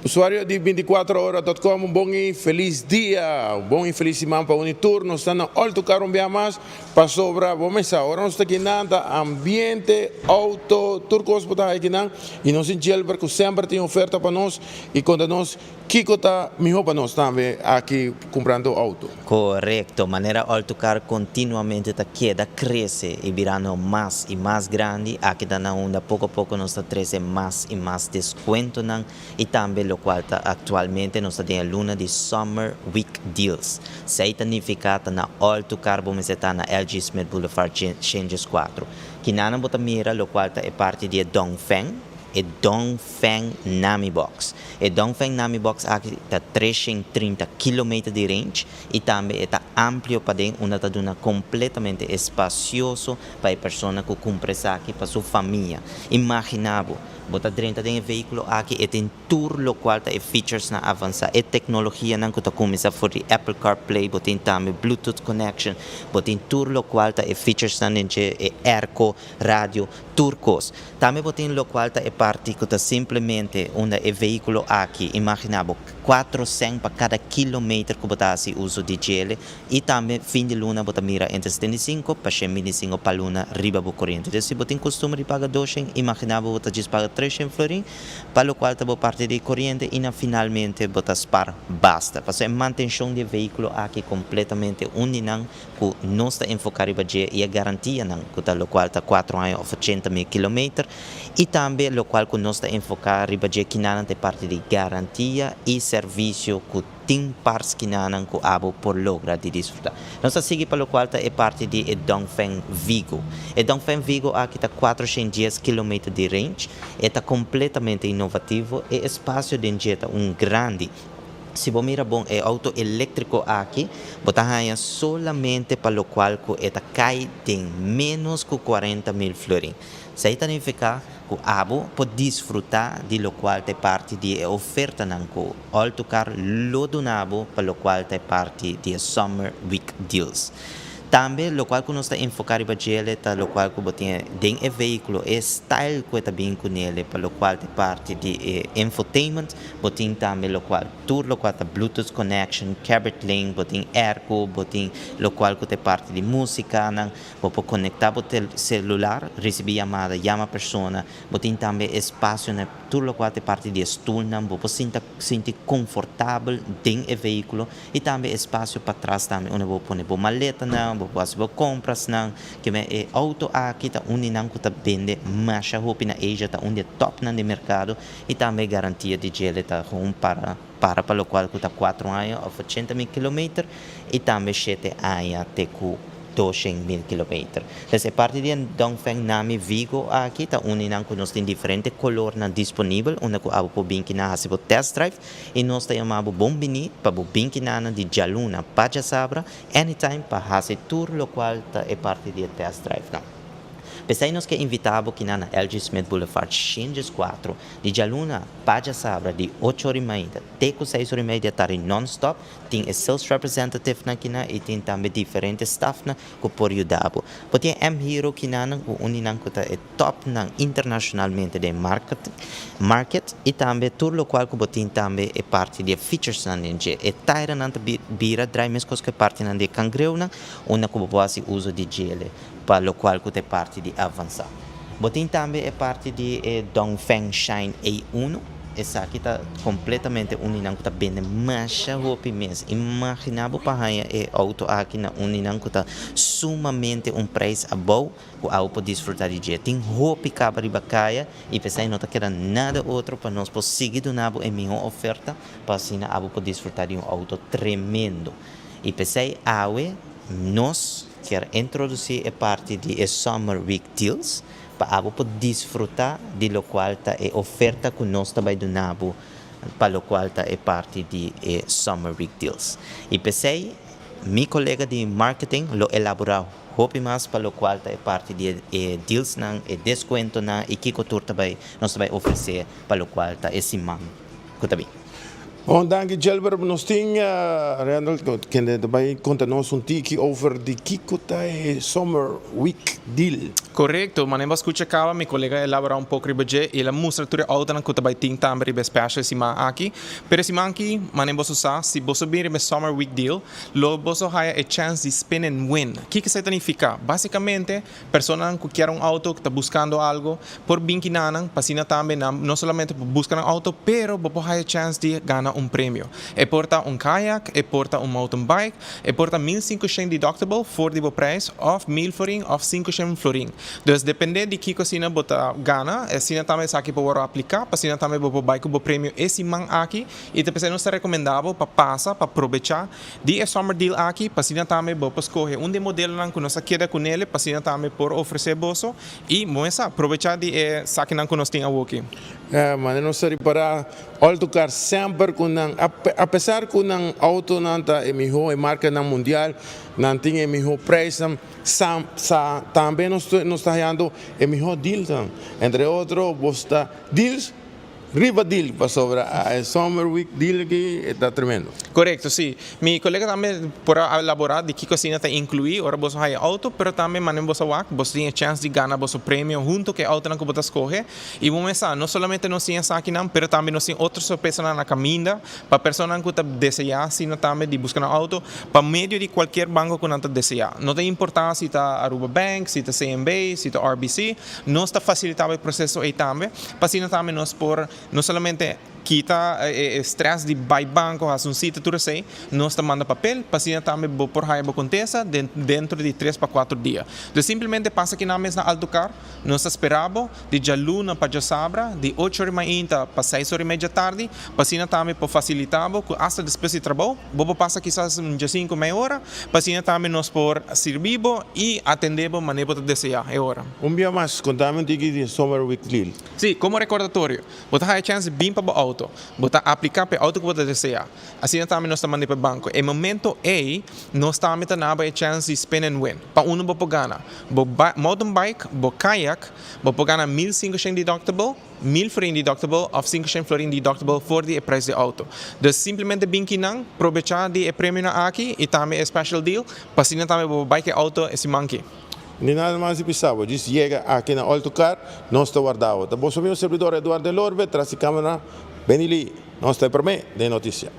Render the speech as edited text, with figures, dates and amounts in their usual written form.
Usuário de 24horas.com, um bom e feliz dia, um bom e feliz semana para o turno. Está no Alto Caro mais para sobra. Vamos agora nós aqui na ambiente auto turcos para aqui na e nós em Gelber que sempre tem oferta para nós e quando nós Kiko está melhor para nós também aqui comprando auto. Correcto, maneira Autocar continuamente está queda cresce e virando mais e mais grande. Aqui está na onda pouco a pouco nós está trazendo mais e mais desconto nan, e também lo qual está atualmente nós está a luna de Summer Week Deals. Se aí significa na Autocar vamos estar na LG Smith Boulevard Changes 4. Que nana bota mira lo qual está é parte de Dongfeng. E Dongfeng Nami Box. E Dongfeng Nami Box aqui está 330 km de range e também está amplo para dentro, onde está completamente espacioso para a pessoa que compra aqui para sua família. Imaginava, botar dentro de um veículo aqui e tem tudo o qual tem features na avançada e tecnologia na que começa a for Apple CarPlay, botem também Bluetooth connection, botem tudo o qual tem features na airco, rádio, turcos. Também botem o qual tem parte que simplesmente onde é veículo aqui, imaginava 400 para cada quilômetro que botar se uso de gel e também fim de luna botar mira entre 75 para 125 para luna riba do corrente. Então se botem costume de pagar 200, imaginava botar diz pagar 300 florin, para o qual está parte de corrente e na finalmente botar spar basta. Para a manutenção de veículo aqui completamente uninan que não está enfocado para gel e a garantia não que está o qual está 4 anos ou 80 mil km e também o qual que não está enfocado para gel que não tem parte de garantia e serviço que tem partes que não que abo por lograr de desfrutar. Nós seguimos para o qual é parte de Dongfeng Vigo. E Dongfeng Vigo aqui está 410 km de range, está completamente inovativo e espaço de injeta grande. Se você mira bom, é auto elétrico aqui, você ganha solamente para o qual está cai de menos que 40 mil florin. Isso aí significa que abo pode desfrutar de lo qual é parte de oferta nan ko Autocar lo donabo para o qual é parte de Summer Week Deals. Também, o qual que nós está enfocado para ele, o qual que botem dentro do veículo, é style que está bem com ele, para o qual é parte de infotainment, botem também o qual tudo o qual está Bluetooth connection, Cabot Link, botem airco, botem o qual que é parte de música, não, pode conectar o celular, receber chamada, chama a pessoa, botem também espaço, né, tudo o qual é parte de stool, não, pode sentir confortável dentro do veículo e também espaço para trás também, onde pode pôr maleta, não, você compras não que é auto aqui tá onde não que tá vende mas a roupa na Asia tá onde é top no mercado e também garantia de gel tá para o qual que tá 4 anos ou 80 mil km e também 7 anos até com 200 mil km. Essa parte de Dongfeng Nami Vigo aqui tá onde não que nós tem diferentes cores disponível onde que abo po bem que na hasibo test drive e nós temos abo bombini para bo bem que na de Jaluna Paja Sabra anytime para hasi tour lo qual tá é parte de test drive não. Pensei nós que invitava que na LG Smith Boulevard Changes 4 de Jaluna Paja Sabra de 8h30 até 6h30 da tarde non-stop tem sales representative na kina e tem também diferentes staff na que por ajudar. Porque M-Hero kina o uninang ko é top na internacionalmente de market e também tudo o qual que botin também é parte de features na ninja e taira na bira drive mescos que parte na de cangreu na onde que pode uso de gel para o qual que é parte de avançar. Botin também é parte de Dongfeng Shine A1. Essa aqui está completamente uninang que está bem mais roupa mesmo. Imaginava para é auto aqui na uninang que está sumamente preço above que eu pode desfrutar de dia. Tem roupa que acaba de bacaia e pensei não está querendo nada outro para nós poder seguir do nabo em minha oferta para assim eu pode desfrutar de auto tremendo. E pensei nós quer introduzir a parte de Summer Week Deals para poder desfrutar de lo qual é oferta que nós também donamos para o qual é parte de Summer Week Deals. E pensei, meu colega de marketing lo elaborou hope mais para o qual é parte de deals não e desconto não e que cultura também nós também oferecer para o qual esse man que também. Oh, dank je, Jelber. Nos ting, Randall, kan je daarbij contanos un tiki over de Kikotai Summer Week deal. Correcto, manemba escucha kava, mi colega elabora un po' ribaje e la mustra ture auto na kuta by ting tambe ribe special si ma aki. Pero si manki, manemba susa, si boso bin ribe Summer Week deal, lo boso haya a chance de spin and win. Que significa? Basicamente, personas que quieren un auto, que está buscando algo, por binki nanan, pasina tambe, no solamente buscan un auto, pero bopo haya chance de ganar un premio. E porta un kayak, e porta un mountain bike, e porta 1.500 deductible voor die prijs, of 1.000 florin, of 500 florin. Dus depende de que cocina bota gana, sina também aqui para aplicar, para sina também para bike o prêmio esse man aqui, e te pensei não está recomendável para passar, para aproveitar de summer deal aqui, para sina também para escolher um de modelo não que nós queda com ele, para sina também por oferecer bolso e moça aproveitar de saque não que nós tem aqui. Mas não sei para autocar sempre com apesar que um auto não tá é melhor, é marca na mundial, não tem é melhor preço, também nós está ganhando é melhor deal, entre outros, você deals. Riva deal para sobre a Summer Week deal que está tremendo. Correcto, sí. Mi colega también por elaborar de qué cocina te incluí, ahora vos hay auto, pero también manen vos awak, vos tiene chance de ganar vos premio junto que auto que vos escoge. Y vamos a no solamente nos tiene aquí, pero también nos tiene otras sorpresas en la caminda, para personas que desean, sino también de buscar un auto, para medio de cualquier banco que no te desea. No te importa si está Aruba Bank, si está CMB, si está RBC, no está facilitado el proceso ahí también, para sino también nos por no solamente quita estrés de buy banco, hace un sitio, tú sei, nos te manda papel, paciente también por haya contesta dentro de 3 para 4 días. Entonces simplemente pasa que na mesa alto car, nos esperamos de já luna para já sabra, de 8h30 para 6h30 tarde, paciente também por facilitar, hasta después de trabajo, bobo passa quizás já 5 meia hora, paciente também nos por servir e atender maneira de desejar, é hora. Dia mais, contame de Summer Week deal. Sim, como recordatório, você tem a chance de vir para o auto, você aplicar para o auto que você deseja. Assim também nós estamos para o banco. E momento aí, nós estamos tendo a chance de spin and win. Para um você ganha, mountain bike, kayak, você ganha 1.500 deductible, 1.000 florin deductible of 500 florin deductible voor die prijs de auto. Dus simplesmente binki nang, aprovechar die prêmio na aqui e também special deal, para assim também você bike auto esse manque. Ni nada más y pisado, dice llega aquí en Autocar, no está guardado. Vos sois un servidor Eduardo Lorbe, tras la cámara, Benili, no está por mí de noticia.